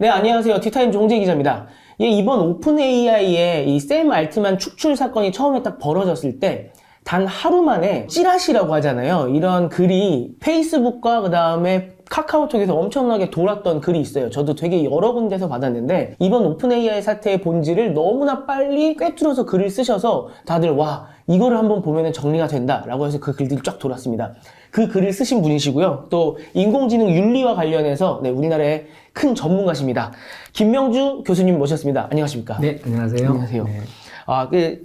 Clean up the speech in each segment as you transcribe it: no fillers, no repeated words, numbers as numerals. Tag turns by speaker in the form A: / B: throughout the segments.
A: 네, 안녕하세요. 티타임 종재 기자입니다. 예, 이번 오픈 AI의 이 샘 알트만 축출 사건이 처음에 딱 벌어졌을 때 단 하루 만에 찌라시라고 하잖아요. 이런 글이 페이스북과 그 다음에 카카오톡에서 엄청나게 돌았던 글이 있어요. 저도 되게 여러 군데서 받았는데 이번 오픈 AI 사태의 본질을 너무나 빨리 꿰뚫어서 글을 쓰셔서 다들 와, 이거를 한번 보면 정리가 된다 라고 해서 그 글들이 쫙 돌았습니다. 그 글을 쓰신 분이시고요. 또 인공지능 윤리와 관련해서 우리나라의 큰 전문가십니다. 김명주 교수님 모셨습니다. 안녕하십니까?
B: 네, 안녕하세요.
A: 안녕하세요.
B: 네.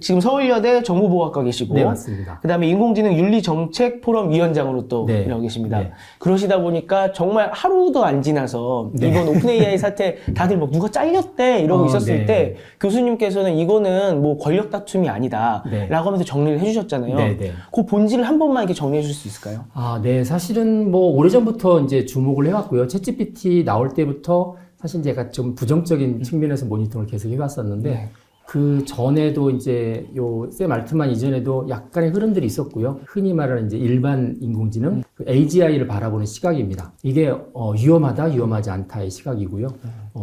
A: 지금 서울여대 정보보호학과 계시고,
B: 네, 맞습니다.
A: 그 다음에 인공지능 윤리정책 포럼 위원장으로 또
B: 네.
A: 일하고 계십니다.
B: 네.
A: 그러시다 보니까 정말 하루도 안 지나서
B: 네.
A: 이번 오픈 AI 사태 다들 뭐 누가 잘렸대 이러고 있었을
B: 네.
A: 때 교수님께서는 이거는 뭐 권력 다툼이 아니다
B: 네.
A: 라고 하면서 정리를 해주셨잖아요.
B: 네, 네.
A: 그 본질을 한 번만 이렇게 정리해 주실 수 있을까요?
B: 네, 사실은 뭐 오래전부터 이제 주목을 해왔고요. 챗GPT 나올 때부터 사실 제가 좀 부정적인 측면에서 모니터를 계속 해왔었는데,
A: 네.
B: 그 전에도 이제 요 샘 알트만 이전에도 약간의 흐름들이 있었고요. 흔히 말하는 이제 일반 인공지능, 그 AGI를 바라보는 시각입니다. 이게 위험하다, 위험하지 않다의 시각이고요.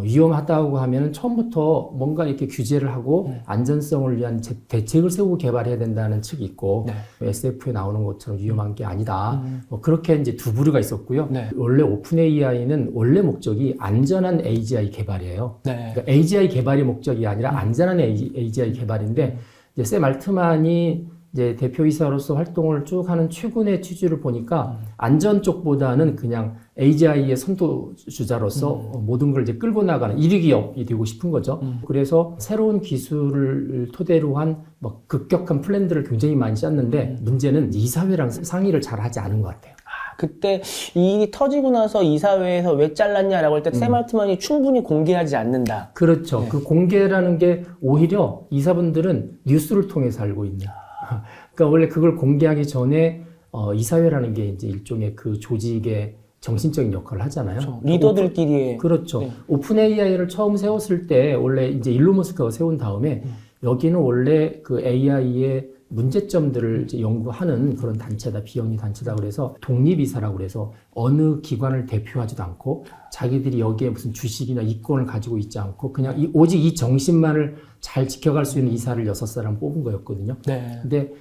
B: 위험하다고 하면은 처음부터 뭔가 이렇게 규제를 하고 안전성을 위한 대책을 세우고 개발해야 된다는 측이 있고, SF에 나오는 것처럼 위험한 게 아니다. 그렇게 이제 두 부류가 있었고요.
A: 네.
B: 원래 오픈 AI는 원래 목적이 안전한 AGI 개발이에요.
A: 네.
B: 그러니까 AGI 개발이 목적이 아니라 안전한 AGI 개발인데, 이제 샘 알트만이 이제 대표이사로서 활동을 쭉 하는 최근의 취지를 보니까 안전 쪽보다는 그냥 AGI의 선도주자로서 모든 걸 이제 끌고 나가는 1위 기업이 되고 싶은 거죠. 그래서 새로운 기술을 토대로 한 뭐 급격한 플랜들을 굉장히 많이 짰는데, 문제는 이사회랑 상의를 잘 하지 않은 것 같아요.
A: 그때 이 일이 터지고 나서 이사회에서 왜 잘랐냐라고 할 때 샘 알트만이 충분히 공개하지 않는다.
B: 그렇죠.
A: 네.
B: 그 공개라는 게 오히려 이사분들은 뉴스를 통해서 알고 있는. 그러니까 원래 그걸 공개하기 전에 이사회라는 게 이제 일종의 그 조직의 정신적인 역할을 하잖아요.
A: 그렇죠. 리더들끼리의.
B: 그렇죠.
A: 네.
B: 오픈 AI를 처음 세웠을 때 원래 이제 일론 머스크가 세운 다음에 여기는 원래 그 AI의 문제점들을 이제 연구하는 그런 단체다, 비영리 단체다. 그래서 독립이사라고 그래서 어느 기관을 대표하지도 않고 자기들이 여기에 무슨 주식이나 이권을 가지고 있지 않고 그냥 오직 이 정신만을 잘 지켜갈 수 있는 이사를 6사람 뽑은 거였거든요.
A: 네.
B: 근데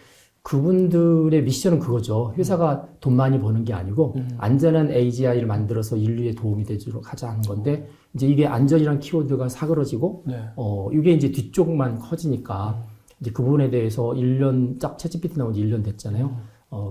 B: 그분들의 미션은 그거죠. 회사가 돈 많이 버는 게 아니고 안전한 AGI를 만들어서 인류에 도움이 되도록 하자 하는 건데, 이제 이게 안전이란 키워드가 사그러지고
A: 네.
B: 이게 이제 뒤쪽만 커지니까 이제 그 부분에 대해서 1년 딱 챗GPT 나온 지 1년 됐잖아요.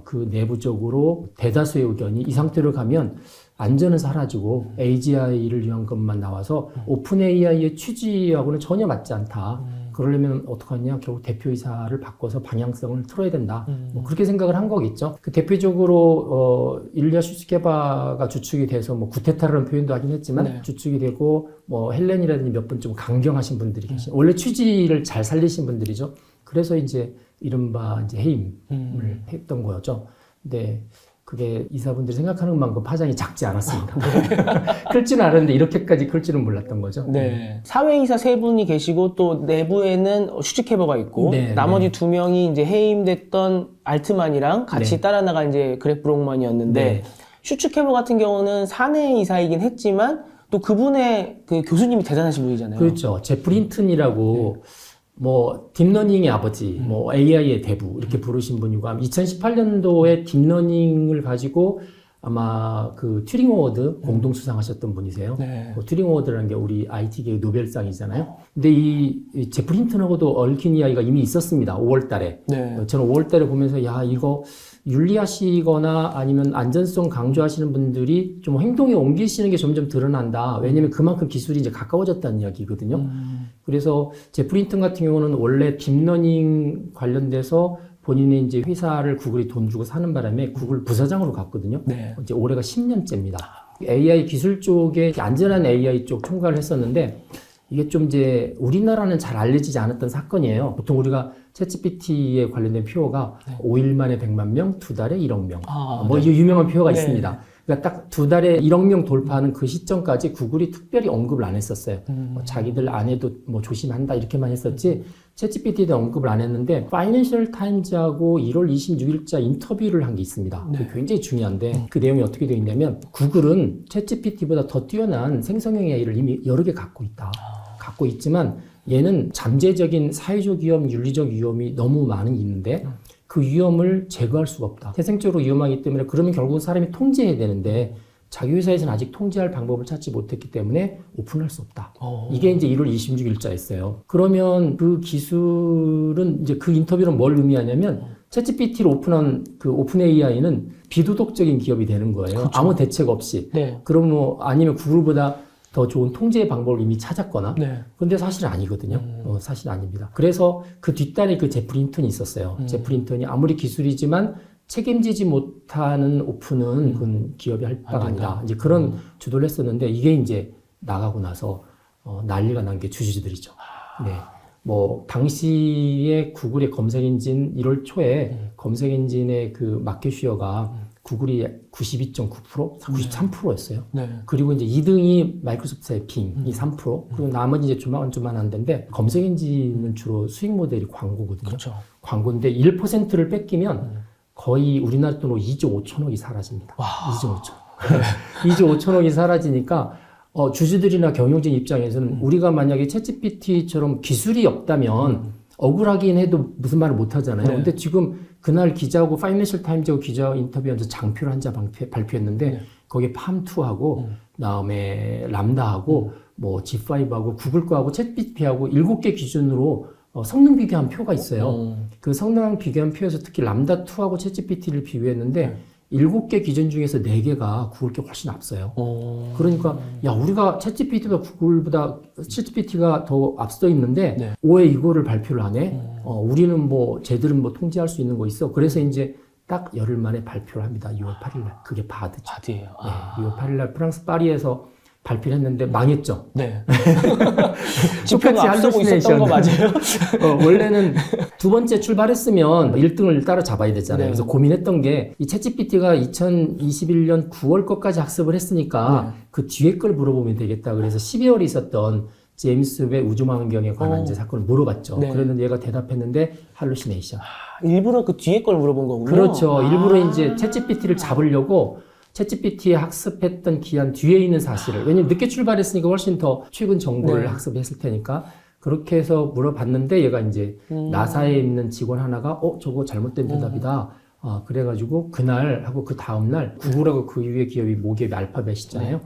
B: 그 내부적으로 대다수의 의견이 이 상태로 가면 안전은 사라지고 AGI를 위한 것만 나와서 오픈 AI의 취지하고는 전혀 맞지 않다. 그러려면 어떡하냐? 결국 대표이사를 바꿔서 방향성을 틀어야 된다. 뭐 그렇게 생각을 한 거겠죠. 그 대표적으로 일리아 슈츠케바가 주축이 돼서 뭐 구테타라는 표현도 하긴 했지만
A: 네.
B: 주축이 되고 뭐 헬렌이라든지 몇 분 좀 강경하신 분들이 계시죠. 원래 취지를 잘 살리신 분들이죠. 그래서 이제 이른바 이제 해임을 했던 거였죠. 근데 그게 이사분들이 생각하는 만큼 파장이 작지 않았습니다. 클 줄은 알았는데 이렇게까지 클 줄은 몰랐던 거죠.
A: 네. 사회이사 3분이 계시고 또 내부에는 슈츠케버가 있고
B: 네,
A: 나머지 2명이 이제 해임됐던 알트만이랑 같이
B: 네.
A: 따라 나간 이제 그렉 브록만이었는데
B: 네.
A: 슈츠케버 같은 경우는 사내 이사이긴 했지만 또 그분의 그 교수님이 대단하신 분이잖아요.
B: 그렇죠. 제프 린튼이라고 뭐 딥러닝의 아버지, 뭐 AI의 대부 이렇게 부르신 분이고, 2018년도에 딥러닝을 가지고 아마 그 튜링 어워드 공동 수상하셨던 분이세요.
A: 네.
B: 튜링 어워드라는 게 우리 IT계 노벨상이잖아요. 근데 이 제프 린튼하고도 얽힌 이야기가 이미 있었습니다. 5월달에.
A: 네.
B: 저는 5월달에 보면서 야 이거 윤리하시거나 아니면 안전성 강조하시는 분들이 좀 행동에 옮기시는 게 점점 드러난다. 왜냐면 그만큼 기술이 이제 가까워졌다는 이야기거든요. 그래서 제프 린튼 같은 경우는 원래 딥러닝 관련돼서 본인의 이제 회사를 구글이 돈 주고 사는 바람에 구글 부사장으로 갔거든요.
A: 네.
B: 이제 올해가 10년째입니다. AI 기술 쪽에 안전한 AI 쪽 총괄을 했었는데, 이게 좀 이제 우리나라는 잘 알려지지 않았던 사건이에요. 보통 우리가 챗GPT에 관련된 표어가 5일 만에 100만 명, 2달에 1억 명. 뭐
A: 네.
B: 유명한 표어가
A: 네.
B: 있습니다. 그러니까 딱 2달에 1억 명 돌파하는 그 시점까지 구글이 특별히 언급을 안 했었어요. 자기들 안 해도 뭐 조심한다 이렇게만 했었지 챗GPT에 대한 언급을 안 했는데 파이낸셜 타임즈하고 1월 26일자 인터뷰를 한 게 있습니다.
A: 네.
B: 그게 굉장히 중요한데 그 내용이 어떻게 되어 있냐면 구글은 챗GPT보다 더 뛰어난 생성형 AI를 이미 여러 개 갖고 있다. 갖고 있지만 얘는 잠재적인 사회적 위험, 윤리적 위험이 너무 많이 있는데 그 위험을 제거할 수가 없다. 태생적으로 위험하기 때문에 그러면 결국은 사람이 통제해야 되는데 자기 회사에서는 아직 통제할 방법을 찾지 못했기 때문에 오픈할 수 없다. 이게 이제 1월 26일자였어요. 그러면 그 기술은 이제 그 인터뷰는 뭘 의미하냐면 챗GPT를 오픈한 그 오픈 AI는 비도덕적인 기업이 되는 거예요.
A: 그렇죠.
B: 아무 대책 없이.
A: 네.
B: 그럼 뭐 아니면 구글보다 더 좋은 통제 방법을 이미 찾았거나.
A: 네.
B: 근데 사실 아니거든요. 사실 아닙니다. 그래서 그 뒷단에 그 제프 린턴이 있었어요. 제프 린턴이 아무리 기술이지만 책임지지 못하는 오픈은 그건 기업이 할 바가 아니라 이제 그런 주도를 했었는데 이게 이제 나가고 나서 난리가 난 게 주주들이죠. 네. 뭐 당시에 구글의 검색 엔진 1월 초에 검색 엔진의 그 마켓 슈어가 구글이 92.9%, 93%였어요.
A: 네.
B: 그리고 이제 2등이 마이크로소프트의 빙이 3%, 그리고 나머지 이제 조만한데인데 검색 엔진은 주로 수익 모델이 광고거든요.
A: 그렇죠.
B: 광고인데 1%를 뺏기면 거의 우리나라 돈으로 2조 5천억이 사라집니다.
A: 와.
B: 2조 5천. 2조 5천억이 사라지니까 주주들이나 경영진 입장에서는 우리가 만약에 챗GPT처럼 기술이 없다면 억울하긴 해도 무슨 말을 못 하잖아요.
A: 네.
B: 근데 지금 그날 기자하고 파이낸셜 타임즈하고 기자 인터뷰하면서 장표를 한 자 발표했는데
A: 네.
B: 거기에 팜2하고 그다음에 람다하고 뭐 G5하고 구글 거하고 챗GPT하고 7개 기준으로 성능 비교한 표가 있어요. 그 성능 비교한 표에서 특히 람다2하고 챗GPT를 비교했는데 7개 기준 중에서 4개가 구글 게 훨씬 앞서요. 그러니까 야 우리가 챗GPT보다 구글보다 챗GPT가 더 앞서 있는데
A: 네.
B: 왜 이거를 발표를 안 해? 우리는 뭐 쟤들은 뭐 통제할 수 있는 거 있어. 그래서 이제 딱 열흘 만에 발표를 합니다. 6월 8일 날. 그게 바드죠.
A: 바디예요.
B: 네, 6월 8일 날 프랑스 파리에서 발표를 했는데 망했죠.
A: 네. 지표가 앞서고 있었던 거 맞아요?
B: 원래는 두 번째 출발했으면 1등을 따라잡아야 되잖아요.
A: 네.
B: 그래서 고민했던 게 이 챗GPT가 2021년 9월 것까지 학습을 했으니까 그 뒤에 걸 물어보면 되겠다. 그래서 12월에 있었던 제임스 웹 우주망원경에 관한 이제 사건을 물어봤죠.
A: 네.
B: 그랬는데 얘가 대답했는데 할루시네이션.
A: 일부러 그 뒤에 걸 물어본 거군요.
B: 그렇죠. 일부러 이제 챗GPT를 잡으려고 챗GPT에 학습했던 기한 뒤에 있는 사실을, 왜냐면 늦게 출발했으니까 훨씬 더 최근 정보를
A: 네.
B: 학습했을 테니까 그렇게 해서 물어봤는데 얘가 이제 나사에 있는 직원 하나가 저거 잘못된 대답이다. 그래가지고 그날 하고 그 다음날 구글하고 그 이후에 기업이 모기업이 알파벳이잖아요.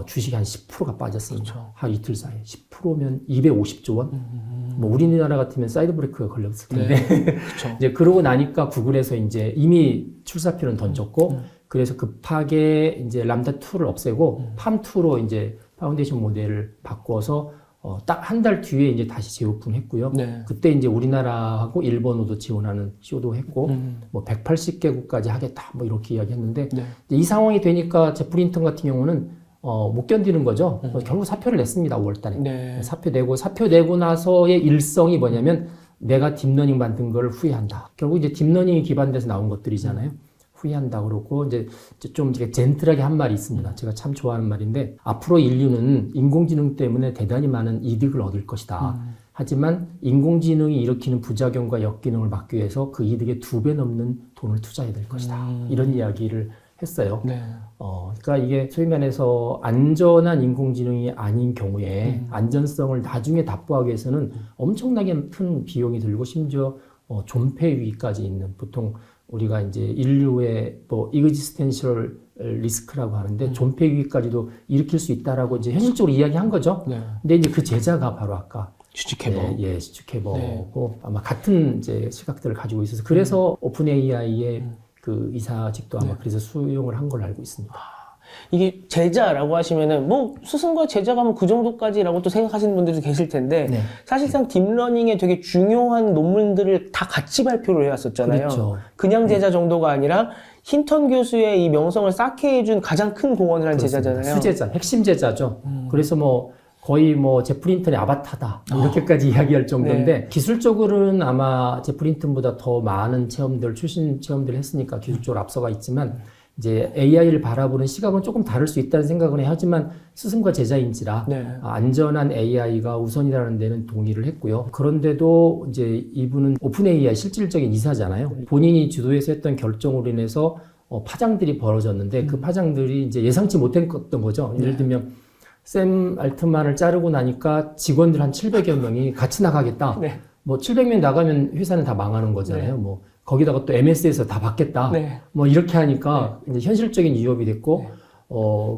B: 주식이 한 10%가 빠졌습니다.
A: 그렇죠.
B: 한 이틀 사이에 10%면 250조 원. 뭐 우리나라 같으면 사이드 브레이크가 걸렸을 텐데.
A: 네. 그렇죠.
B: 이제 그러고 나니까 구글에서 이제 이미 출사표는 던졌고 그래서 급하게 이제 람다2를 없애고 팜2로 이제 파운데이션 모델을 바꿔서 딱 한 달 뒤에 이제 다시 재오픈했고요.
A: 네.
B: 그때 이제 우리나라하고 일본어도 지원하는 쇼도 했고 뭐 180개국까지 하겠다 뭐 이렇게 이야기했는데
A: 네.
B: 이 상황이 되니까 제프 린턴 같은 경우는 못 견디는 거죠. 결국 사표를 냈습니다. 5월달에.
A: 네.
B: 사표 내고 나서의 일성이 뭐냐면 내가 딥러닝 만든 걸 후회한다. 결국 이제 딥러닝이 기반돼서 나온 것들이잖아요. 후회한다 그러고 이제 좀 이렇게 젠틀하게 한 말이 있습니다. 제가 참 좋아하는 말인데 앞으로 인류는 인공지능 때문에 대단히 많은 이득을 얻을 것이다. 하지만 인공지능이 일으키는 부작용과 역기능을 막기 위해서 그 이득의 2배 넘는 돈을 투자해야 될 것이다. 이런 이야기를 했어요.
A: 네.
B: 그러니까 이게 소위 말해서 안전한 인공지능이 아닌 경우에 안전성을 나중에 답보하기 위해서는 엄청나게 큰 비용이 들고 심지어 존폐 위기까지 있는, 보통 우리가 이제 인류의 뭐 existential 리스크라고 하는데 존폐 위기까지도 일으킬 수 있다라고 이제 현실적으로 이야기한 거죠.
A: 네.
B: 근데 이제 그 제자가 바로 아까
A: 주식해버.
B: 예, 주식해버고 아마 같은 이제 시각들을 가지고 있어서 그래서 오픈 AI의 그 이사직도 아마 그래서 수용을 한 걸로 알고 있습니다.
A: 이게 제자라고 하시면은 뭐 스승과 제자가 뭐 그 정도까지라고 또 생각하시는 분들도 계실 텐데
B: 네.
A: 사실상 딥러닝에 되게 중요한 논문들을 다 같이 발표를 해왔었잖아요.
B: 그렇죠.
A: 그냥 제자 정도가 아니라 힌턴 교수의 이 명성을 쌓게 해준 가장 큰 공헌을 한
B: 그렇습니다.
A: 제자잖아요.
B: 수제자, 핵심 제자죠. 그래서 뭐 거의 뭐 제프 린턴의 아바타다 뭐 이렇게까지 이야기할 정도인데 기술적으로는 아마 제프 린턴보다 더 많은 체험들, 출신 체험들을 했으니까 기술적으로 앞서가 있지만 이제 AI를 바라보는 시각은 조금 다를 수 있다는 생각은 해요. 하지만 스승과 제자인지라
A: 네.
B: 안전한 AI가 우선이라는 데는 동의를 했고요. 그런데도 이제 이분은 오픈 AI 실질적인 이사잖아요. 본인이 주도해서 했던 결정으로 인해서 파장들이 벌어졌는데 그 파장들이 이제 예상치 못했던 거죠. 예를 들면 샘 알트만을 자르고 나니까 직원들 한 700여 명이 같이 나가겠다.
A: 네.
B: 뭐 700명 나가면 회사는 다 망하는 거잖아요. 뭐 거기다가 또 MS에서 다 받겠다.
A: 네.
B: 뭐 이렇게 하니까 이제 현실적인 위협이 됐고,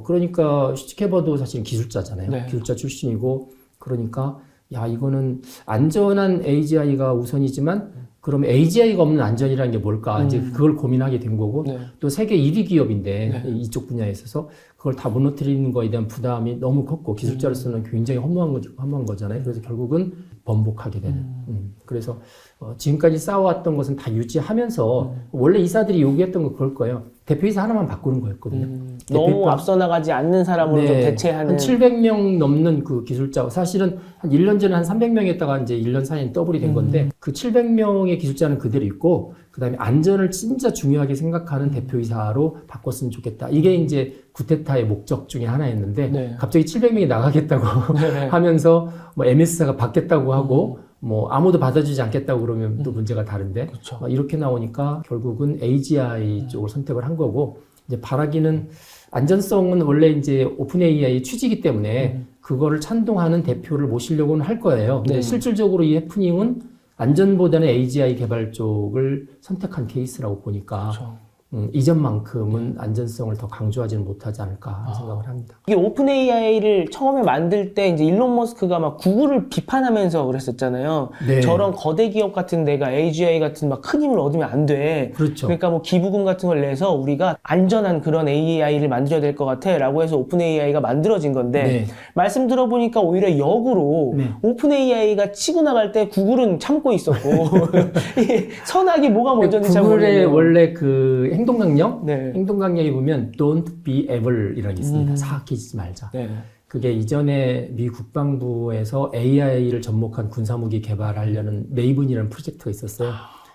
B: 그러니까 슈츠케버도 사실 기술자잖아요.
A: 네.
B: 기술자 출신이고, 그러니까 야 이거는 안전한 AGI가 우선이지만 그럼 AGI가 없는 안전이라는 게 뭘까? 이제 그걸 고민하게 된 거고,
A: 네.
B: 또 세계 1위 기업인데 이쪽 분야에 있어서 그걸 다 무너뜨리는 거에 대한 부담이 너무 컸고 기술자로서는 굉장히 허무한 거잖아요. 그래서 결국은 번복하게 되는. 그래서 지금까지 쌓아왔던 것은 다 유지하면서 원래 이사들이 요구했던 거 그럴 거예요. 대표이사 하나만 바꾸는 거였거든요.
A: 너무 앞서 나가지 않는 사람으로 좀 대체하는.
B: 한 700명 넘는 그 기술자, 사실은 한 1년 전에 한 300명이었다가 이제 1년 사이에 더블이 된 건데 그 700명의 기술자는 그대로 있고 그다음에 안전을 진짜 중요하게 생각하는 대표이사로 바꿨으면 좋겠다. 이게 이제 구테타의 목적 중에 하나였는데 갑자기 700명이 나가겠다고 하면서 뭐 MS사가 받겠다고 하고 뭐 아무도 받아주지 않겠다고 그러면 또 문제가 다른데 이렇게 나오니까 결국은 AGI 쪽을 선택을 한 거고 이제 바라기는 안전성은 원래 이제 오픈 AI의 취지이기 때문에 그거를 찬동하는 대표를 모시려고는 할 거예요. 근데 실질적으로 이 해프닝은 안전보다는 AGI 개발 쪽을 선택한 케이스라고 보니까 이전만큼은 안전성을 더 강조하지는 못하지 않을까 하는 생각을 합니다.
A: 이게 오픈 AI를 처음에 만들 때 이제 일론 머스크가 막 구글을 비판하면서 그랬었잖아요.
B: 네.
A: 저런 거대 기업 같은 데가 AGI 같은 막 큰 힘을 얻으면 안 돼.
B: 그렇죠.
A: 그러니까 뭐 기부금 같은 걸 내서 우리가 안전한 그런 AI를 만들어야 될 것 같아 라고 해서 오픈 AI가 만들어진 건데 말씀 들어보니까 오히려 역으로 오픈 AI가 치고 나갈 때 구글은 참고 있었고 이 선악이 뭐가 먼저인지 잘
B: 구글의
A: 모르겠네요.
B: 원래 그 행동강령?
A: 네.
B: 행동강령에 보면 Don't be evil이라는 게 있습니다. 사악해지지 말자.
A: 네.
B: 그게 이전에 미 국방부에서 AI를 접목한 군사무기 개발하려는 메이븐이라는 프로젝트가 있었어요.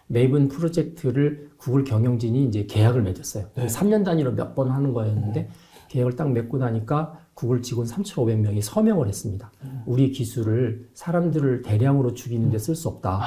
B: 메이븐 프로젝트를 구글 경영진이 이제 계약을 맺었어요. 3년 단위로 몇 번 하는 거였는데 계약을 딱 맺고 나니까 구글 직원 3,500명이 서명을 했습니다. 우리 기술을 사람들을 대량으로 죽이는 데 쓸 수 없다.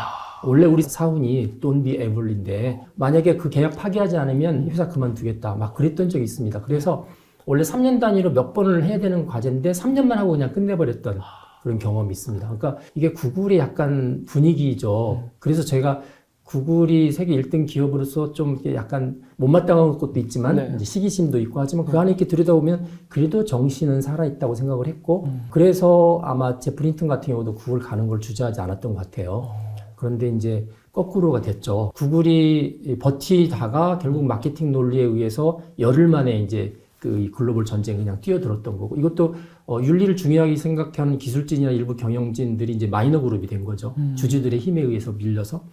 B: 원래 우리 사훈이 Don't be evil인데 만약에 그 계약 파기하지 않으면 회사 그만두겠다. 막 그랬던 적이 있습니다. 그래서 원래 3년 단위로 몇 번을 해야 되는 과제인데 3년만 하고 그냥 끝내버렸던 그런 경험이 있습니다. 그러니까 이게 구글의 약간 분위기죠. 그래서 제가 구글이 세계 1등 기업으로서 좀 약간 못마땅한 것도 있지만 이제 시기심도 있고 하지만 그 안에 이렇게 들여다보면 그래도 정신은 살아있다고 생각을 했고 그래서 아마 제프 린튼 같은 경우도 구글 가는 걸 주저하지 않았던 것 같아요. 그런데 이제 거꾸로가 됐죠. 구글이 버티다가 결국 마케팅 논리에 의해서 열흘 만에 이제 그 글로벌 전쟁에 그냥 뛰어들었던 거고 이것도 윤리를 중요하게 생각하는 기술진이나 일부 경영진들이 이제 마이너 그룹이 된 거죠. 주주들의 힘에 의해서 밀려서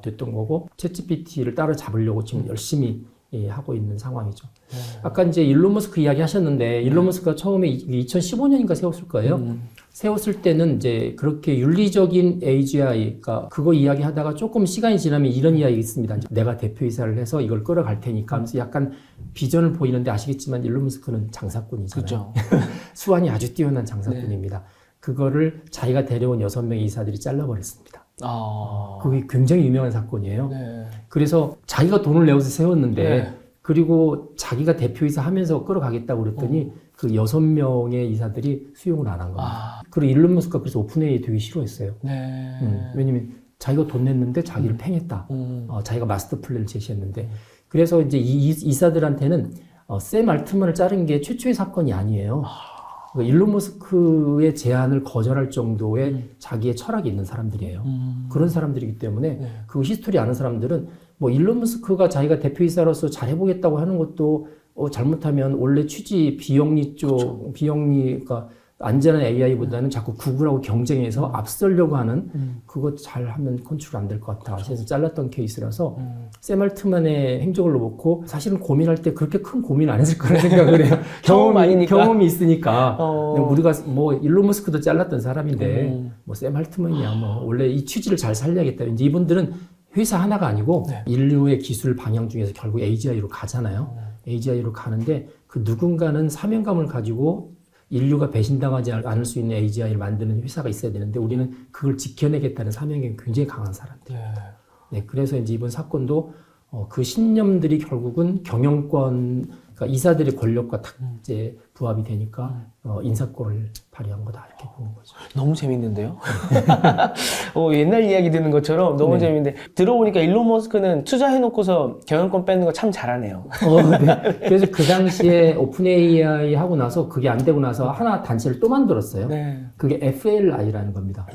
B: 됐던 거고 챗GPT를 따라잡으려고 지금 열심히 하고 있는 상황이죠. 아까 이제 일론 머스크 이야기 하셨는데 일론 머스크가 처음에 2015년인가 세웠을 거예요. 세웠을 때는 이제 그렇게 윤리적인 AGI, 그러니까 그거 이야기하다가 조금 시간이 지나면 이런 이야기 있습니다. 내가 대표이사를 해서 이걸 끌어갈 테니까 하면서 약간 비전을 보이는데 아시겠지만 일론 머스크는 장사꾼이잖아요.
A: 그렇죠.
B: 수완이 아주 뛰어난 장사꾼입니다. 그거를 자기가 데려온 6명의 이사들이 잘라버렸습니다. 그게 굉장히 유명한 사건이에요. 그래서 자기가 돈을 내어서 세웠는데 그리고 자기가 대표이사 하면서 끌어가겠다고 그랬더니 그 6명의 이사들이 수용을 안 한 겁니다. 그리고 일론 머스크가 그래서 오픈AI 되게 싫어했어요. 왜냐면 자기가 돈 냈는데 자기를 팽했다. 자기가 마스터 플랜을 제시했는데 그래서 이제 이 이사들한테는 샘 알트만을 자른 게 최초의 사건이 아니에요. 그러니까 일론 머스크의 제안을 거절할 정도의 자기의 철학이 있는 사람들이에요. 그런 사람들이기 때문에 그 히스토리 아는 사람들은 뭐 일론 머스크가 자기가 대표이사로서 잘해보겠다고 하는 것도 잘못하면 원래 취지 비영리 쪽, 비영리가 안전한 AI보다는 자꾸 구글하고 경쟁해서 앞서려고 하는 그거 잘하면 컨트롤 안 될 것 같아. 그래서 잘랐던 케이스라서 샘 알트만의 행적을 놓고 사실은 고민할 때 그렇게 큰 고민 안 했을 거라 생각을 해요. 경험이 있으니까. 우리가 뭐 일론 머스크도 잘랐던 사람인데 뭐 샘 알트만이야 뭐 원래 이 취지를 잘 살려야겠다. 이제 이분들은 회사 하나가 아니고 인류의 기술 방향 중에서 결국 AGI로 가잖아요. AGI로 가는데 그 누군가는 사명감을 가지고 인류가 배신당하지 않을 수 있는 AGI를 만드는 회사가 있어야 되는데 우리는 그걸 지켜내겠다는 사명이 굉장히 강한 사람들. 네, 그래서 이제 이번 사건도 그 신념들이 결국은 경영권, 그러니까 이사들의 권력과 딱 이제 부합이 되니까 인사권을 발휘한 거다 이렇게 보는 거죠.
A: 너무 재밌는데요? 옛날 이야기 듣는 것처럼 너무
B: 네.
A: 재밌는데 들어보니까 일론 머스크는 투자해놓고서 경영권 뺏는 거 참 잘하네요.
B: 네. 그래서 그 당시에 오픈 AI 하고 나서 그게 안 되고 나서 하나 단체를 또 만들었어요.
A: 네.
B: 그게 FLI라는 겁니다.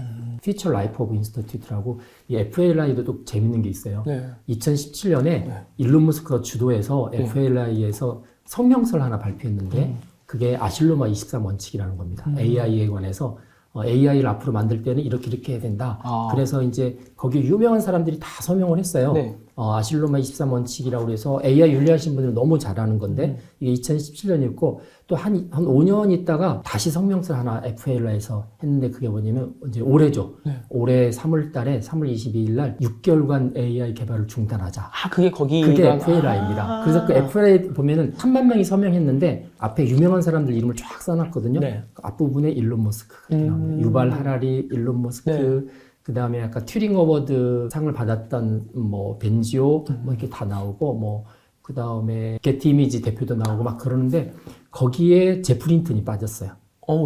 B: Future Life of Institute라고 이 FLI도 또 재밌는 게 있어요.
A: 네.
B: 2017년에 일론 머스크가 주도해서 FLI에서 성명서를 하나 발표했는데 그게 아실로마 23원칙이라는 겁니다. AI에 관해서 AI를 앞으로 만들 때는 이렇게 해야 된다. 그래서 이제 거기 유명한 사람들이 다 서명을 했어요.
A: 네.
B: 아실로마 23원칙이라고 해서 AI 윤리하신 분들은 너무 잘하는 건데 이게 2017년이었고 또 한 5년 있다가 다시 성명서를 하나 FLI에서 했는데 그게 뭐냐면 이제 올해죠. 올해 3월 달에 3월 22일 날 6개월간 AI 개발을 중단하자.
A: 그게 거기.
B: 그게 FLI입니다. 그래서 그 FLI 보면은 3만 명이 서명했는데 앞에 유명한 사람들 이름을 쫙 써놨거든요.
A: 네.
B: 그 앞부분에 일론 머스크가 나옵니다. 유발 하라리, 일론 머스크, 그 다음에 아까 튜링 어워드 상을 받았던 뭐 벤지오 뭐 이렇게 다 나오고 그 다음에 게티 이미지 대표도 나오고 막 그러는데 거기에 제프 린턴이 빠졌어요.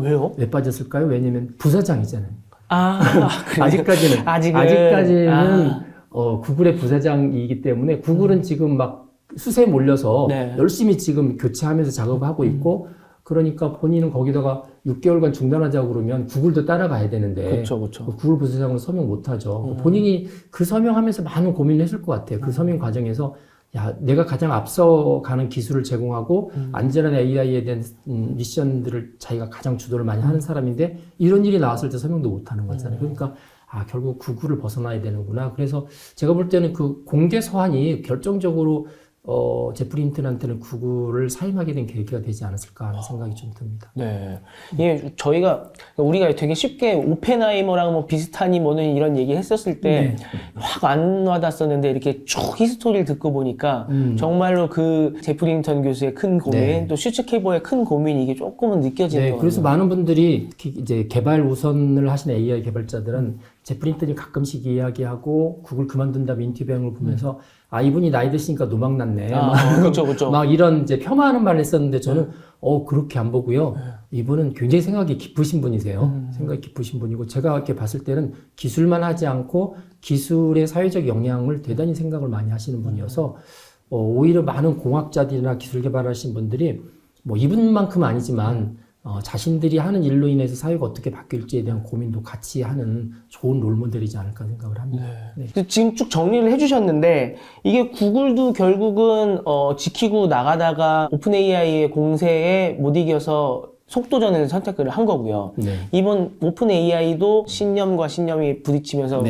A: 왜요?
B: 왜 빠졌을까요? 왜냐면 부사장이잖아요.
A: 그래요?
B: 아직까지는 구글의 부사장이기 때문에 구글은 지금 막 수세에 몰려서 열심히 지금 교체하면서 작업을 하고 있고 그러니까 본인은 거기다가 6개월간 중단하자고 그러면 구글도 따라가야 되는데
A: 그렇죠.
B: 구글 부사장은 서명 못하죠. 본인이 그 서명하면서 많은 고민을 했을 것 같아요. 그 서명 과정에서 내가 가장 앞서가는 기술을 제공하고 안전한 AI에 대한 미션들을 자기가 가장 주도를 많이 하는 사람인데 이런 일이 나왔을 때 서명도 못하는 거잖아요. 그러니까 결국 구글을 벗어나야 되는구나. 그래서 제가 볼 때는 그 공개 서한이 결정적으로 제프 린턴한테는 구글을 사임하게 된 계기가 되지 않았을까 하는 생각이 좀 듭니다.
A: 네. 이게 우리가 되게 쉽게 오펜하이머랑 뭐 비슷하니 뭐는 이런 얘기 했었을 때 확 안 와닿았었는데 이렇게 쭉 히스토리를 듣고 보니까 정말로 그 제프 린턴 교수의 큰 고민 또 슈츠케버의 큰 고민이 이게 조금은 느껴지는 것 같아요.
B: 그래서 많은 분들이 이제 개발 우선을 하시는 AI 개발자들은 제프 린턴이 가끔씩 이야기하고 구글 그만둔 다음에 인터뷰하는 걸 보면서 이분이 나이 드시니까 노망 났네.
A: 그렇죠.
B: 막 이런 이제 폄하하는 말을 했었는데 저는 그렇게 안 보고요. 이분은 굉장히 생각이 깊으신 분이세요. 생각이 깊으신 분이고 제가 이렇게 봤을 때는 기술만 하지 않고 기술의 사회적 영향을 대단히 생각을 많이 하시는 분이어서 오히려 많은 공학자들이나 기술 개발하신 분들이 뭐 이분만큼 아니지만 자신들이 하는 일로 인해서 사회가 어떻게 바뀔지에 대한 고민도 같이 하는 좋은 롤모델이지 않을까 생각을 합니다.
A: 지금 쭉 정리를 해주셨는데 이게 구글도 결국은 지키고 나가다가 오픈 AI의 공세에 못 이겨서 속도전을 선택을 한 거고요. 이번 오픈 AI도 신념과 신념이 부딪히면서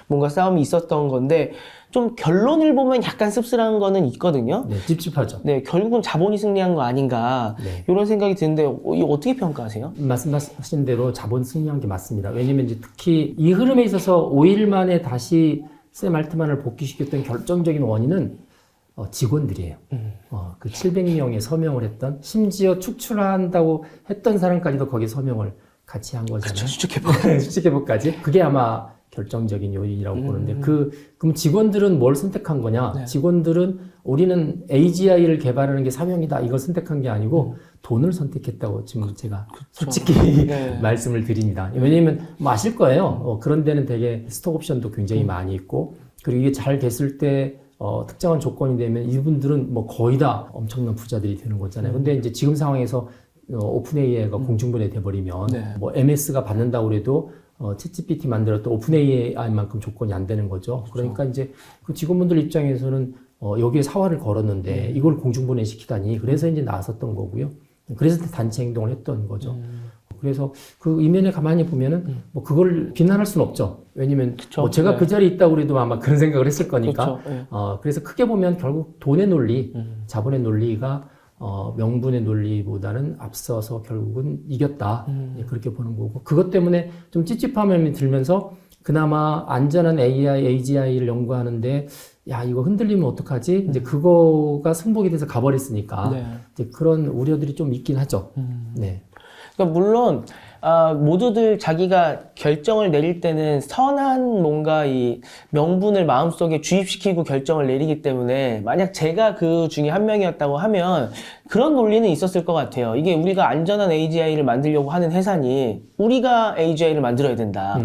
A: 뭔가 싸움이 있었던 건데 좀 결론을 보면 약간 씁쓸한 거는 있거든요.
B: 찝찝하죠.
A: 결국은 자본이 승리한 거 아닌가 이런 생각이 드는데 이거 어떻게 평가하세요?
B: 말씀하신 대로 자본 승리한 게 맞습니다. 왜냐면 이제 특히 이 흐름에 있어서 5일 만에 다시 샘 알트만을 복귀시켰던 결정적인 원인은 직원들이에요. 그 700명의 서명을 했던 심지어 축출한다고 했던 사람까지도 거기에 서명을 같이 한 거잖아요.
A: 그렇죠.
B: 수치개보까지. 그게 아마 결정적인 요인이라고 보는데 그럼 직원들은 뭘 선택한 거냐? 직원들은 우리는 AGI를 개발하는 게 사명이다. 이걸 선택한 게 아니고 돈을 선택했다고 지금 제가 솔직히 말씀을 드립니다. 왜냐면 뭐 아실 거예요. 그런 데는 되게 스톡 옵션도 굉장히 많이 있고 그리고 이게 잘 됐을 때 특정한 조건이 되면 이분들은 뭐 거의 다 엄청난 부자들이 되는 거잖아요. 근데 이제 지금 상황에서 오픈 AI가 공중분해 돼버리면 뭐 MS가 받는다고 그래도 챗GPT 만들었던 오픈 AI만큼 조건이 안 되는 거죠. 그러니까 이제 그 직원분들 입장에서는 여기에 사활을 걸었는데 이걸 공중분해시키다니 그래서 이제 나섰던 거고요. 그래서 단체 행동을 했던 거죠. 그래서 그 이면에 가만히 보면은 뭐 그걸 비난할 수는 없죠. 왜냐면 뭐 제가 그 자리에 있다고 그래도 아마 그런 생각을 했을 거니까. 그래서 크게 보면 결국 돈의 논리, 자본의 논리가 명분의 논리보다는 앞서서 결국은 이겼다. 그렇게 보는 거고. 그것 때문에 좀 찝찝함이 들면서 그나마 안전한 AI, AGI를 연구하는데 야, 이거 흔들리면 어떡하지? 이제 그거가 승복이 돼서 가버렸으니까
A: 네.
B: 이제 그런 우려들이 좀 있긴 하죠. 네.
A: 그러니까 물론 모두들 자기가 결정을 내릴 때는 선한 뭔가 이 명분을 마음속에 주입시키고 결정을 내리기 때문에 만약 제가 그 중에 한 명이었다고 하면 그런 논리는 있었을 것 같아요. 이게 우리가 안전한 AGI를 만들려고 하는 회사니 우리가 AGI를 만들어야 된다.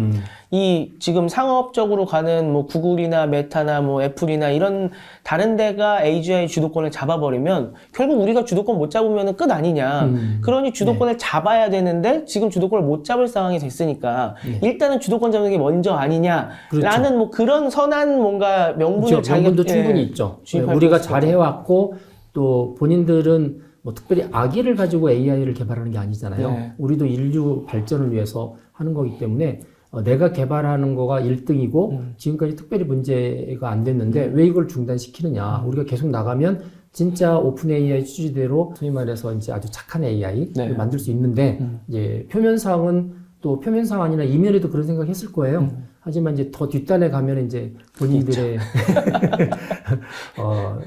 A: 이 지금 상업적으로 가는 뭐 구글이나 메타나 뭐 애플이나 이런 다른 데가 AGI 주도권을 잡아버리면 결국 우리가 주도권 못 잡으면 끝 아니냐. 그러니 주도권을 잡아야 되는데 지금 주도권을 못 잡을 상황이 됐으니까 일단은 주도권 잡는 게 먼저 아니냐라는
B: 그렇죠.
A: 뭐 그런 선한 뭔가 명분을
B: 그렇죠. 명분도 충분히 있죠.
A: 주입할
B: 우리가
A: 수 있을
B: 잘 해왔고 또 본인들은 뭐 특별히 악의를 가지고 AI를 개발하는 게 아니잖아요.
A: 네.
B: 우리도 인류 발전을 위해서 하는 거기 때문에 내가 개발하는 거가 1등이고 지금까지 특별히 문제가 안 됐는데 왜 이걸 중단시키느냐. 우리가 계속 나가면 진짜 오픈 AI 취지대로 소위 말해서 이제 아주 착한 AI를
A: 네.
B: 만들 수 있는데 이제 표면상은 또 표면상 아니라 이면에도 그런 생각했을 거예요. 하지만 이제 더 뒷단에 가면 이제 본인들의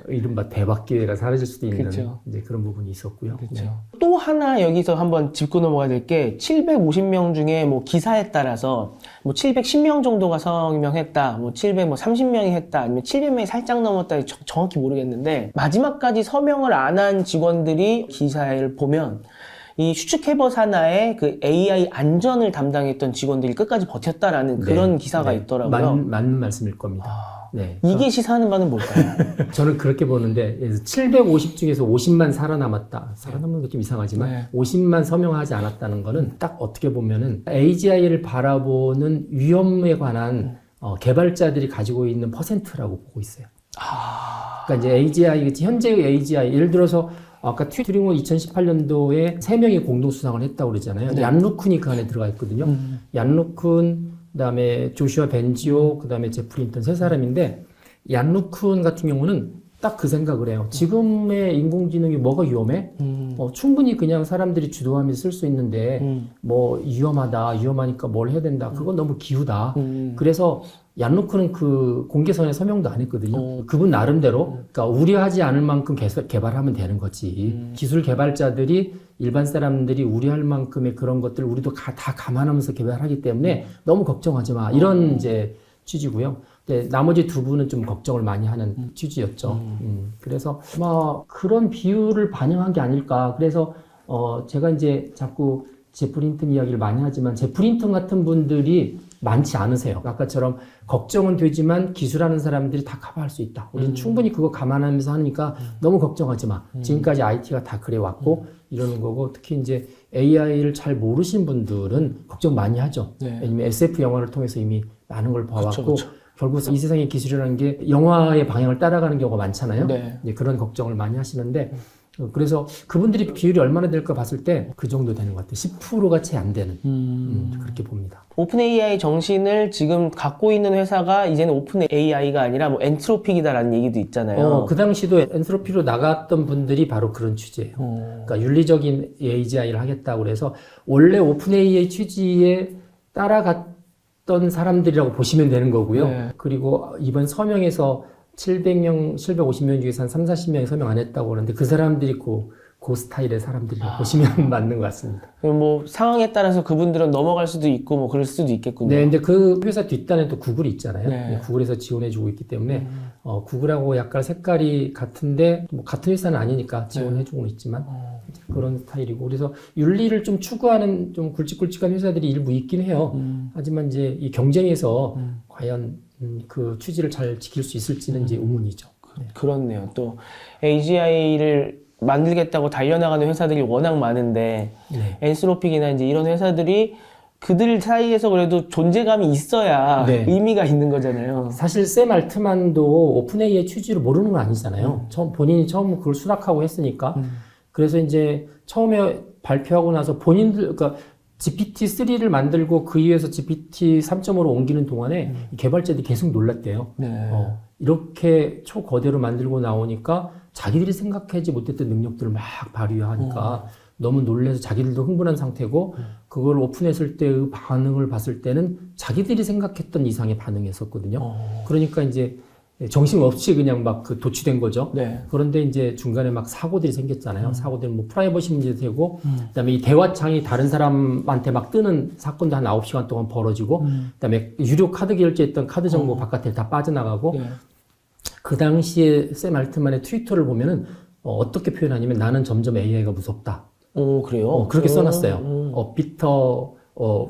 B: 이른바 대박 기회가 사라질 수도 있는
A: 그렇죠.
B: 이제 그런 부분이 있었고요. 네.
A: 또 하나 여기서 한번 짚고 넘어가야 될 게 750명 중에 뭐 기사에 따라서 뭐 710명 정도가 서명했다, 뭐 730명이 했다, 아니면 700명이 살짝 넘었다 정확히 모르겠는데 마지막까지 서명을 안 한 직원들이 기사를 보면 이 슈츠케버 산하의 그 AI 안전을 담당했던 직원들이 끝까지 버텼다라는 그런 기사가 있더라고요.
B: 맞는 말씀일 겁니다. 네.
A: 이게 시사하는 바는 뭘까요?
B: 저는 그렇게 보는데 750 중에서 50만 살아남았다. 살아남는 게 좀 이상하지만
A: 네.
B: 50만 서명하지 않았다는 거는 딱 어떻게 보면은 AGI를 바라보는 위험에 관한 개발자들이 가지고 있는 퍼센트라고 보고 있어요. 그러니까 이제 AGI, 현재의 AGI, 예를 들어서 아까 튜링호 2018년도에 3명이 공동수상을 했다고 그러잖아요.
A: 네.
B: 얀 루쿤이 그 안에 들어가 있거든요. 얀 루쿤, 그 다음에 조슈아 벤지오, 그 다음에 제프리 힌턴 세 사람인데, 얀 루쿤 같은 경우는 딱 그 생각을 해요. 지금의 인공지능이 뭐가 위험해? 충분히 그냥 사람들이 주도하면서 쓸 수 있는데, 뭐 위험하니까 뭘 해야 된다. 그건 너무 기우다. 그래서 얀 루크는 그 공개선에 서명도 안 했거든요. 그분 나름대로, 그러니까 우려하지 않을 만큼 개발하면 되는 거지. 기술 개발자들이 일반 사람들이 우려할 만큼의 그런 것들 우리도 다 감안하면서 개발하기 때문에 너무 걱정하지 마. 이런 이제 취지고요. 네, 나머지 두 분은 좀 걱정을 많이 하는 취지였죠. 그래서 아마 그런 비율을 반영한 게 아닐까. 그래서 제가 이제 자꾸 제프리 힌턴 이야기를 많이 하지만 제프리 힌턴 같은 분들이 많지 않으세요. 아까처럼 걱정은 되지만 기술하는 사람들이 다 커버할 수 있다. 우리는 충분히 그거 감안하면서 하니까 너무 걱정하지 마. 지금까지 IT가 다 그래 왔고 이러는 거고, 특히 이제 AI를 잘 모르신 분들은 걱정 많이 하죠.
A: 네.
B: 왜냐면 SF 영화를 통해서 이미 많은 걸 봐왔고
A: 그쵸.
B: 결국 이 세상의 기술이라는 게 영화의 방향을 따라가는 경우가 많잖아요.
A: 네.
B: 이제 그런 걱정을 많이 하시는데 그래서 그분들이 비율이 얼마나 될까 봤을 때 그 정도 되는 것 같아요. 10%가 채 안 되는 그렇게 봅니다.
A: 오픈 AI 정신을 지금 갖고 있는 회사가 이제는 오픈 AI가 아니라 뭐 엔트로픽이다라는 얘기도 있잖아요.
B: 그 당시도 엔트로피로 나갔던 분들이 바로 그런 취지예요. 그러니까 윤리적인 AGI를 하겠다고 그래서 원래 오픈 AI 취지에 따라갔던 사람들이라고 보시면 되는 거고요.
A: 네.
B: 그리고 이번 서명에서 700명, 750명 중에서 한 3, 40명이 서명 안 했다고 그러는데 그 사람들이 그 스타일의 사람들이라고 보시면 맞는 것 같습니다.
A: 그럼 뭐 상황에 따라서 그분들은 넘어갈 수도 있고 뭐 그럴 수도 있겠군요.
B: 네, 근데 그 회사 뒷단에 또 구글이 있잖아요.
A: 네.
B: 구글에서 지원해주고 있기 때문에 구글하고 약간 색깔이 같은데 뭐 같은 회사는 아니니까 지원해주고 있지만 그런 스타일이고, 그래서 윤리를 좀 추구하는 좀 굵직굵직한 회사들이 일부 있긴 해요. 하지만 이제 이 경쟁에서 과연 그 취지를 잘 지킬 수 있을지는 이제 의문이죠. 네.
A: 그렇네요. 또 AGI를 만들겠다고 달려나가는 회사들이 워낙 많은데
B: 네.
A: 엔스로픽이나 이제 이런 회사들이 그들 사이에서 그래도 존재감이 있어야
B: 네.
A: 의미가 있는 거잖아요.
B: 사실 샘 알트만도 오픈 AI의 취지를 모르는 건 아니잖아요. 본인이 처음 그걸 수락하고 했으니까. 그래서 이제 처음에 발표하고 나서 본인들, 그러니까 GPT-3를 만들고 그 이후에서 GPT 3.5로 옮기는 동안에 개발자들이 계속 놀랐대요.
A: 네.
B: 이렇게 초거대로 만들고 나오니까 자기들이 생각하지 못했던 능력들을 막 발휘하니까 너무 놀라서 자기들도 흥분한 상태고, 그걸 오픈했을 때의 반응을 봤을 때는 자기들이 생각했던 이상의 반응이었었거든요. 그러니까 이제 정신없이 그냥 막 그 도취된 거죠.
A: 네.
B: 그런데 이제 중간에 막 사고들이 생겼잖아요. 사고들이 뭐 프라이버시 문제도 되고, 그다음에 이 대화창이 다른 사람한테 막 뜨는 사건도 한 9시간 동안 벌어지고, 그다음에 유료 카드 결제했던 카드 정보 바깥에 다 빠져나가고,
A: 네.
B: 그 당시에 샘 알트만의 트위터를 보면은 어떻게 표현하냐면 나는 점점 AI가 무섭다.
A: 오, 그래요?
B: 그렇게 써놨어요. 비터,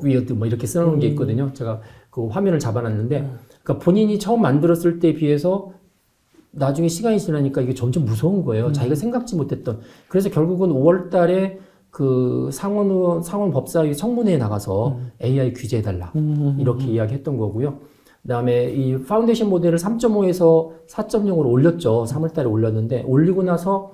B: 위어드 뭐 이렇게 써놓은 게 있거든요. 제가 그 화면을 잡아놨는데, 그러니까 본인이 처음 만들었을 때에 비해서 나중에 시간이 지나니까 이게 점점 무서운 거예요. 자기가 생각지 못했던. 그래서 결국은 5월 달에 그 상원 법사위 청문회에 나가서 AI 규제해달라. 이렇게 이야기했던 거고요. 그 다음에 이 파운데이션 모델을 3.5에서 4.0으로 올렸죠. 3월 달에 올렸는데, 올리고 나서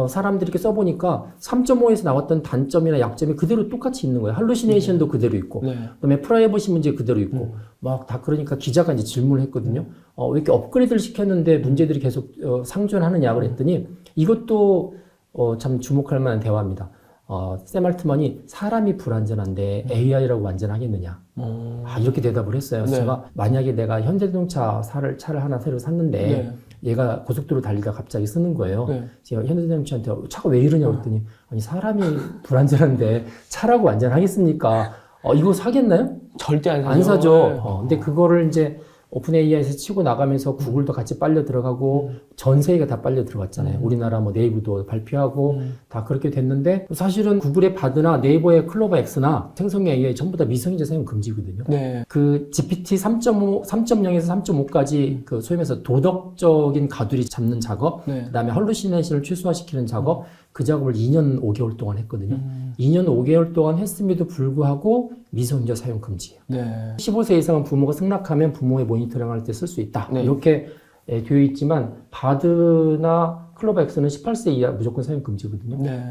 B: 사람들이 이렇게 써보니까 3.5에서 나왔던 단점이나 약점이 그대로 똑같이 있는 거예요. 할루시네이션도 그대로 있고,
A: 네.
B: 그다음에 프라이버시 문제 그대로 있고, 막 다 그러니까 기자가 이제 질문을 했거든요. 왜 이렇게 업그레이드를 시켰는데 문제들이 계속 상존하느냐 그랬더니 이것도 참 주목할 만한 대화입니다. 샘 알트만이 사람이 불안전한데 AI라고 완전하겠느냐. 이렇게 대답을 했어요.
A: 네.
B: 제가 만약에 내가 현대자동차 차를 하나 새로 샀는데
A: 네.
B: 얘가 고속도로 달리다 갑자기 쓰는 거예요.
A: 네.
B: 제가 현대자동차한테 차가 왜 이러냐고 했더니 아니 사람이 불안전한데 차라고 안전하겠습니까? 이거 사겠나요?
A: 절대 안 사죠.
B: 안 사죠.
A: 네.
B: 근데 그거를 이제 오픈 AI에서 치고 나가면서 구글도 같이 빨려 들어가고 전 세계가 다 빨려 들어갔잖아요. 우리나라 뭐 네이버도 발표하고 다 그렇게 됐는데 사실은 구글의 바드나 네이버의 클로버 X나 생성형 AI 전부 다 미성인자 사용 금지거든요.
A: 네.
B: 그 GPT 3.5, 3.0에서 3.5까지 그 소위 말해서 도덕적인 가두리 잡는 작업,
A: 네.
B: 그다음에 헐루시네이션을 최소화시키는 작업, 그 작업을 2년 5개월 동안 했거든요. 2년 5개월 동안 했음에도 불구하고 미성년자 사용 금지예요.
A: 네.
B: 15세 이상은 부모가 승낙하면 부모의 모니터링 할 때 쓸 수 있다.
A: 네.
B: 이렇게 되어 있지만 바드나 클로버 X는 18세 이하 무조건 사용 금지거든요.
A: 네.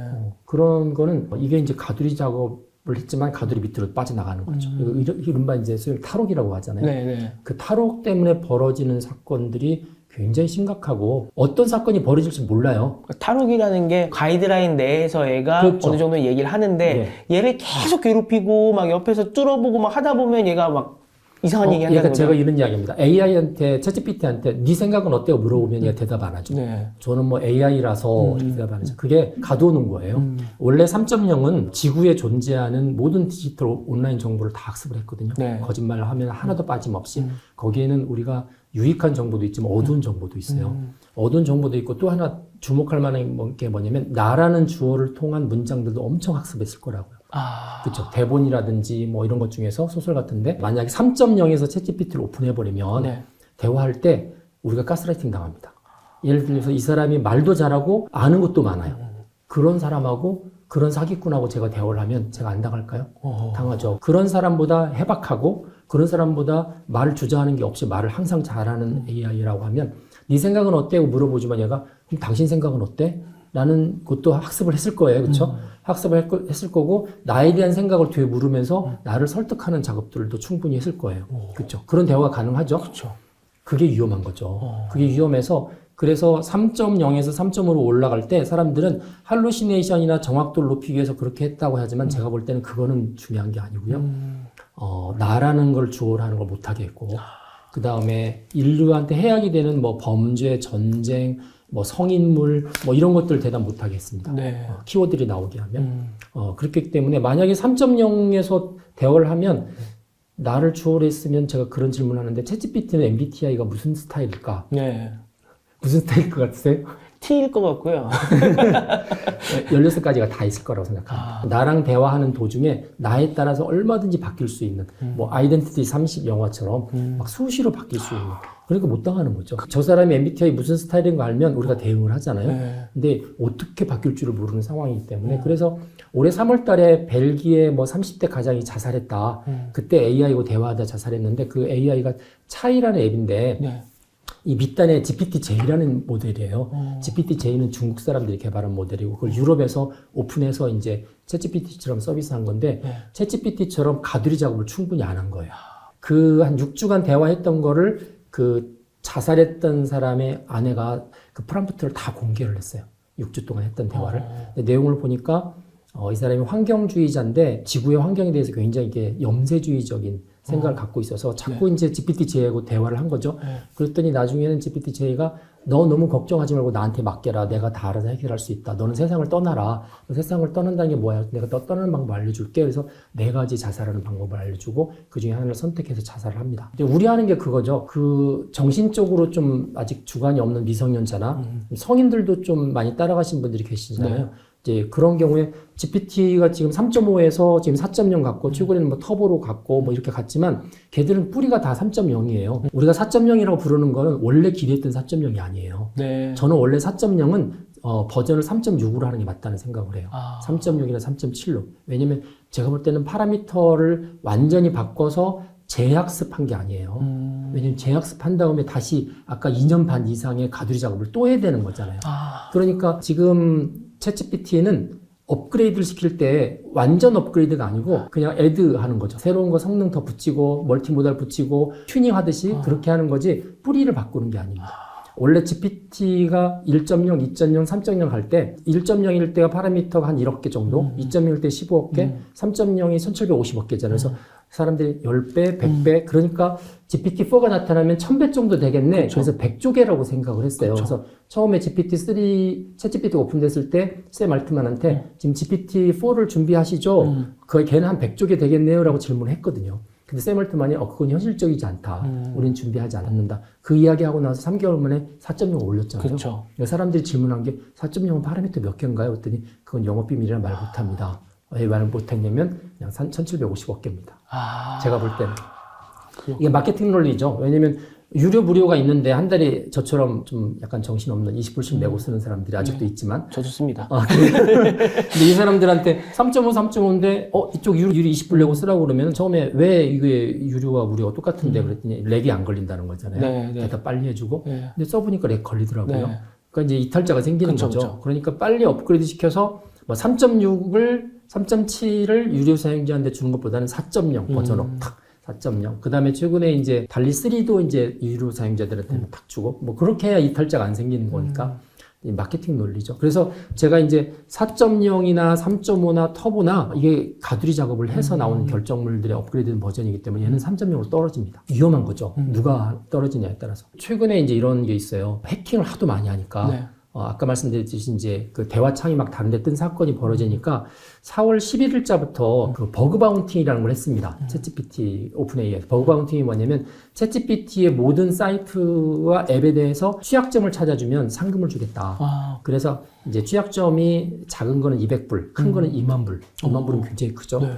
B: 그런 거는 이게 이제 가두리 작업을 했지만 가두리 밑으로 빠져나가는 거죠. 이른바 이제 소위 탈옥이라고 하잖아요.
A: 네. 네.
B: 그 탈옥 때문에 벌어지는 사건들이 굉장히 심각하고 어떤 사건이 벌어질지 몰라요.
A: 탈옥이라는 게 가이드라인 내에서 얘가
B: 그렇죠.
A: 어느 정도 얘기를 하는데 얘를 계속 괴롭히고 막 옆에서 뚫어보고 막 하다 보면 얘가 막 이상한 얘기 한다는
B: 그러니까
A: 거죠.
B: 제가 이런 이야기입니다. AI한테, 챗GPT한테 네 생각은 어때요? 물어보면 얘가 대답 안 하죠.
A: 네.
B: 저는 뭐 AI라서 대답 안 하죠. 그게 가둬놓은 거예요. 원래 3.0은 지구에 존재하는 모든 디지털 온라인 정보를 다 학습을 했거든요.
A: 네.
B: 거짓말을 하면 하나도 빠짐없이. 거기에는 우리가 유익한 정보도 있지만 어두운 정보도 있어요. 어두운 정보도 있고 또 하나 주목할 만한 게 뭐냐면 나라는 주어를 통한 문장들도 엄청 학습했을 거라고요. 그렇죠. 대본이라든지 뭐 이런 것 중에서 소설 같은데 만약에 3.0에서 챗GPT를 오픈해버리면
A: 네.
B: 대화할 때 우리가 가스라이팅 당합니다. 예를 들어서 이 사람이 말도 잘하고 아는 것도 많아요. 그런 사람하고 그런 사기꾼하고 제가 대화를 하면 제가 안 당할까요? 당하죠. 그런 사람보다 해박하고 그런 사람보다 말을 주저하는 게 없이 말을 항상 잘하는 AI라고 하면 네 생각은 어때? 고 물어보지만 얘가 그럼 당신 생각은 어때? 라는 것도 학습을 했을 거예요. 그렇죠? 학습을 했을 거고 나에 대한 생각을 뒤에 물으면서 나를 설득하는 작업들도 충분히 했을 거예요. 그렇죠? 그런 대화가 가능하죠?
A: 그렇죠.
B: 그게 위험한 거죠. 그게 위험해서 그래서 3.0에서 3.5로 올라갈 때 사람들은 할루시네이션이나 정확도를 높이기 위해서 그렇게 했다고 하지만 제가 볼 때는 그거는 중요한 게 아니고요. 나라는 걸 주어로 하는 걸 못하게 했고 그 다음에 인류한테 해악이 되는 뭐 범죄, 전쟁, 뭐 성인물 뭐 이런 것들 대답 못하게 했습니다.
A: 네.
B: 키워드들이 나오게 하면 그렇기 때문에 만약에 3.0에서 대화를 하면 나를 주어로 했으면 제가 그런 질문을 하는데 챗GPT는 MBTI가 무슨 스타일일까?
A: 네.
B: 무슨 스타일일 것 같으세요?
A: T일 것 같고요.
B: 16가지가 다 있을 거라고 생각합니다. 나랑 대화하는 도중에 나에 따라서 얼마든지 바뀔 수 있는 뭐 아이덴티티 30 영화처럼 막 수시로 바뀔 수 있는 그러니까 못 당하는 거죠. 저 사람이 MBTI 무슨 스타일인 거 알면 우리가 대응을 하잖아요.
A: 네.
B: 근데 어떻게 바뀔 줄을 모르는 상황이기 때문에 그래서 올해 3월 달에 벨기에 뭐 30대 가장이 자살했다. 그때 AI하고 대화하다 자살했는데 그 AI가 차이라는 앱인데
A: 네.
B: 이 밑단에 GPT-J라는 모델이에요. GPT-J는 중국 사람들이 개발한 모델이고 그걸 유럽에서 오픈해서 이제 챗GPT처럼 서비스한 건데 챗GPT처럼 가두리 작업을 충분히 안 한 거예요. 그 한 6주간 대화했던 거를 그 자살했던 사람의 아내가 그 프롬프트를 다 공개를 했어요. 6주 동안 했던 대화를. 근데 내용을 보니까 이 사람이 환경주의자인데 지구의 환경에 대해서 굉장히 이게 염세주의적인 생각을 갖고 있어서 자꾸 이제 GPT-J하고 대화를 한 거죠. 그랬더니 나중에는 GPT-J가 너 너무 걱정하지 말고 나한테 맡겨라. 내가 다 알아서 해결할 수 있다. 너는 세상을 떠나라. 세상을 떠난다는 게 뭐야? 내가 떠나는 방법 알려줄게. 그래서 4가지 자살하는 방법을 알려주고 그 중에 하나를 선택해서 자살을 합니다. 근데 우려하는 게 그거죠. 그 정신적으로 좀 아직 주관이 없는 미성년자나 성인들도 좀 많이 따라가신 분들이 계시잖아요.
A: 네.
B: 이제 그런 경우에 GPT가 지금 3.5에서 지금 4.0 갔고 최근에는 뭐 터보로 갔고 뭐 이렇게 갔지만 걔들은 뿌리가 다 3.0이에요. 우리가 4.0이라고 부르는 거는 원래 기대했던 4.0이 아니에요.
A: 네.
B: 저는 원래 4.0은 버전을 3.6으로 하는 게 맞다는 생각을 해요. 3.6이나 3.7로. 왜냐면 제가 볼 때는 파라미터를 완전히 바꿔서 재학습한 게 아니에요. 왜냐면 재학습한 다음에 다시 아까 2년 반 이상의 가두리 작업을 또 해야 되는 거잖아요. 그러니까 지금 챗GPT는 업그레이드를 시킬 때 완전 업그레이드가 아니고 그냥 애드 하는 거죠. 새로운 거 성능 더 붙이고 멀티모달 붙이고 튜닝 하듯이 그렇게 하는 거지 뿌리를 바꾸는 게 아닙니다. 원래 GPT가 1.0, 2.0, 3.0 할 때 1.0일 때가 파라미터가 한 1억 개 정도, 2.0일 때 15억 개, 3.0이 1750억 개잖아요. 그래서 사람들이 10배, 100배, 그러니까 GPT-4가 나타나면 1000배 정도 되겠네. 그래서 100조개라고 생각을 했어요. 그래서 처음에 GPT-3, 챗GPT 오픈됐을 때 샘 알트만한테 지금 GPT-4를 준비하시죠? 걔는 한 100조개 되겠네요. 라고 질문을 했거든요. 근데 샘 알트만이 그건 현실적이지 않다. 우린 준비하지 않았는다. 그 이야기하고 나서 3개월 만에 4.0을 올렸잖아요.
A: 그렇죠.
B: 사람들이 질문한 게 4.0은 파라미터 몇 개인가요? 그랬더니 그건 영업비밀이라 말 못합니다. 왜 말을 못했냐면 그냥 1750억 개입니다. 제가 볼 때는. 이게 마케팅 논리죠. 왜냐면 유료 무료가 있는데 한 달에 저처럼 좀 약간 정신없는 20불씩 내고 쓰는 사람들이 아직도 있지만
A: 저도 씁니다.
B: 근데 이 사람들한테 3.5, 3.5인데 이쪽 유료 20불 내고 쓰라고 그러면 처음에 왜 이게 유료와 무료가 똑같은데 그랬더니 렉이 안 걸린다는 거잖아요.
A: 네.
B: 대답 빨리 해주고.
A: 네.
B: 근데 써보니까 렉 걸리더라고요.
A: 네.
B: 그러니까 이제 이탈자가 생기는
A: 그쵸,
B: 거죠.
A: 그쵸.
B: 그러니까 빨리 업그레이드 시켜서 뭐 3.7을 유료 사용자한테 주는 것보다는 4.0 버전업 탁 4.0. 그 다음에 최근에 이제 달리 3도 이제 유료 사용자들한테 탁 주고 뭐 그렇게 해야 이탈자가 안 생기는 거니까 이 마케팅 논리죠. 그래서 제가 이제 4.0이나 3.5나 터보나 이게 가두리 작업을 해서 나오는 결정물들의 업그레이드 버전이기 때문에 얘는 3.0으로 떨어집니다. 위험한 거죠. 누가 떨어지냐에 따라서. 최근에 이제 이런 게 있어요. 해킹을 하도 많이 하니까.
A: 네.
B: 아까 말씀드렸듯이 이제 그 대화창이 막 다른데 뜬 사건이 벌어지니까 4월 11일자부터 그 버그 바운팅이라는 걸 했습니다. 챗GPT 오픈AI. 버그 바운팅이 뭐냐면 챗GPT의 모든 사이트와 앱에 대해서 취약점을 찾아주면 상금을 주겠다. 그래서 이제 취약점이 작은 거는 200불, 큰 거는 2만 불. 2만 불은 굉장히 크죠.
A: 네.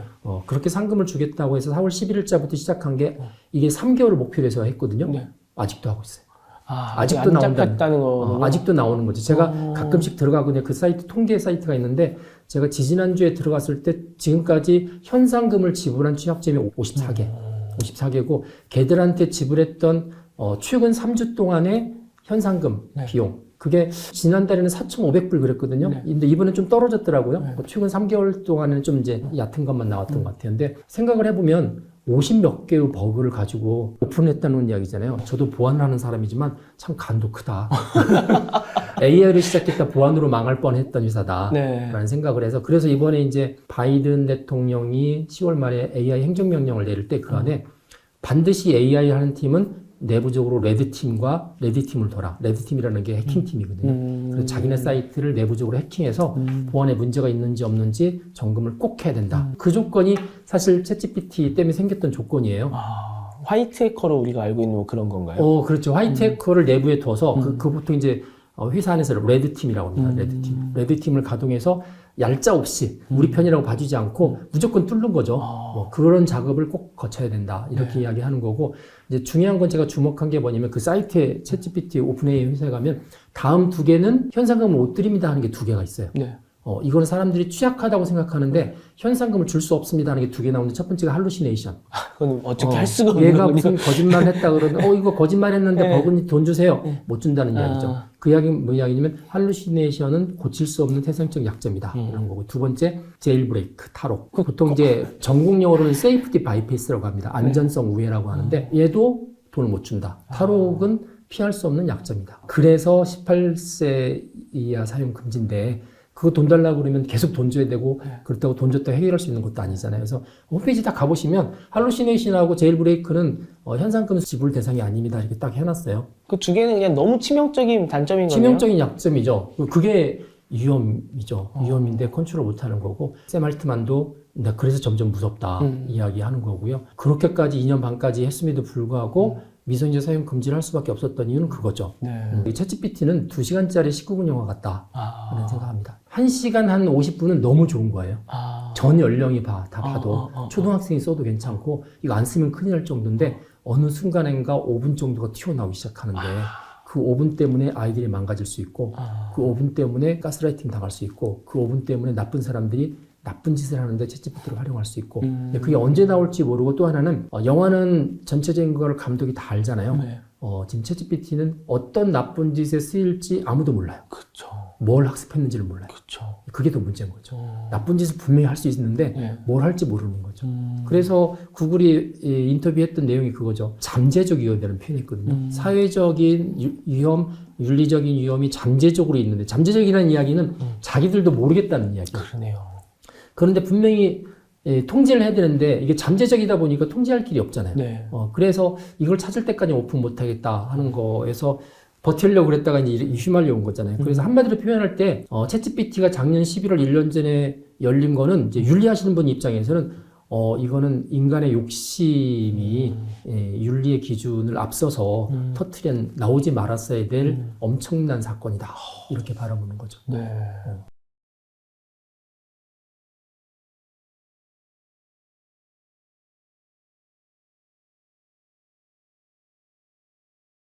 B: 그렇게 상금을 주겠다고 해서 4월 11일자부터 시작한 게 이게 3개월을 목표로 해서 했거든요.
A: 네.
B: 아직도 하고 있어요.
A: 아직도 안 잡혔다는 거.
B: 아직도 나오는 거죠. 제가 가끔씩 들어가고 그 사이트, 통계 사이트가 있는데 제가 지지난주에 들어갔을 때 지금까지 현상금을 지불한 취약점이 54개고 걔들한테 지불했던 최근 3주 동안의 현상금 비용 그게 지난달에는 4,500불 그랬거든요. 근데 이번엔 좀 떨어졌더라고요. 최근 3개월 동안은 좀 이제 얕은 것만 나왔던 것 같아요. 근데 생각을 해보면 50몇 개의 버그를 가지고 오픈했다는 이야기잖아요. 저도 보안을 하는 사람이지만 참 간도 크다. AI를 시작했다 보안으로 망할 뻔했던 회사다라는 생각을 해서 그래서 이번에 이제 바이든 대통령이 10월 말에 AI 행정명령을 내릴 때 그 안에 반드시 AI 하는 팀은 내부적으로 레드팀과 레드팀을 둬라. 레드팀이라는 게 해킹팀이거든요. 그래서 자기네 사이트를 내부적으로 해킹해서 보안에 문제가 있는지 없는지 점검을 꼭 해야 된다. 그 조건이 사실 챗GPT 때문에 생겼던 조건이에요.
A: 화이트 해커로 우리가 알고 있는 뭐 그런 건가요?
B: 그렇죠. 화이트 해커를 내부에 둬서 그 보통 이제 회사 안에서 레드팀이라고 합니다. 레드팀을 가동해서 얄짜 없이 우리 편이라고 봐주지 않고 무조건 뚫는 거죠. 그런 작업을 꼭 거쳐야 된다. 이렇게 이야기하는 거고 이제 중요한 건 제가 주목한 게 뭐냐면 그 사이트에 챗GPT 오픈AI 회사에 가면 다음 2개는 현상금을 못 드립니다 하는 게 2개가 있어요.
A: 네.
B: 이거는 사람들이 취약하다고 생각하는데 현상금을 줄 수 없습니다 하는 게 2개 나오는데 첫 번째가 할루시네이션.
A: 그건 어떻게 할 수가 없는
B: 얘가
A: 거군요.
B: 무슨 거짓말 했다 그러면 이거 거짓말 했는데 버그니 돈 주세요. 못 준다는 이야기죠. 그 이야기는 뭐 이야기냐면 할루시네이션은 고칠 수 없는 태생적 약점이다. 이런 거고. 두 번째 제일브레이크, 탈옥. 보통 이제 전공 용어로는 세이프티 바이패스라고 합니다. 안전성 우회라고 하는데 얘도 돈을 못 준다. 탈옥은 피할 수 없는 약점이다. 그래서 18세 이하 사용 금지인데 그거 돈 달라고 그러면 계속 돈 줘야 되고
A: 네.
B: 그렇다고 돈 줬다고 해결할 수 있는 것도 아니잖아요. 그래서 홈페이지 다 가보시면 할루시네이션하고 제일브레이크는 현상금 지불 대상이 아닙니다. 이렇게 딱 해놨어요.
A: 그 두 개는 그냥 너무 치명적인 단점인 거네요.
B: 치명적인 약점이죠. 그게 위험이죠. 위험인데 컨트롤 못하는 거고 샘 알트만도 나 그래서 점점 무섭다 이야기하는 거고요. 그렇게까지 2년 반까지 했음에도 불구하고 미성년자 사용 금지를 할 수밖에 없었던 이유는 그거죠.
A: 네.
B: 이 챗GPT는 2시간짜리 19금 영화 같다.
A: 아.
B: 라는 생각합니다. 1시간 한 50분은 너무 좋은 거예요.
A: 아.
B: 전 연령이 다 봐도 초등학생이 써도 괜찮고 이거 안 쓰면 큰일 날 정도인데 어느 순간인가 5분 정도가 튀어나오기 시작하는데 그 5분 때문에 아이들이 망가질 수 있고 그 5분 때문에 가스라이팅 당할 수 있고 그 5분 때문에 나쁜 사람들이 나쁜 짓을 하는데 챗GPT를 활용할 수 있고 근데 그게 언제 나올지 모르고 또 하나는 영화는 전체적인 걸 감독이 다 알잖아요.
A: 네.
B: 지금 챗GPT는 어떤 나쁜 짓에 쓰일지 아무도 몰라요.
A: 그쵸.
B: 뭘 학습했는지를 몰라요.
A: 그쵸.
B: 그게 더 문제인 거죠. 나쁜 짓을 분명히 할 수 있는데
A: 네.
B: 뭘 할지 모르는 거죠. 그래서 구글이 인터뷰했던 내용이 그거죠. 잠재적 위험이라는 표현했거든요. 사회적인 위험, 윤리적인 위험이 잠재적으로 있는데 잠재적이라는 이야기는 자기들도 모르겠다는 이야기예요.
A: 그러네요.
B: 그런데 분명히 통제를 해야 되는데 이게 잠재적이다 보니까 통제할 길이 없잖아요.
A: 네.
B: 그래서 이걸 찾을 때까지 오픈 못 하겠다 하는 거에서 버틸려고 그랬다가 이제 휘말려 온 거잖아요. 그래서 한마디로 표현할 때 챗GPT가 작년 11월 1년 전에 열린 거는 이제 윤리하시는 분 입장에서는 이거는 인간의 욕심이 윤리의 기준을 앞서서 터트려 나오지 말았어야 될 엄청난 사건이다. 이렇게 바라보는 거죠.
A: 네.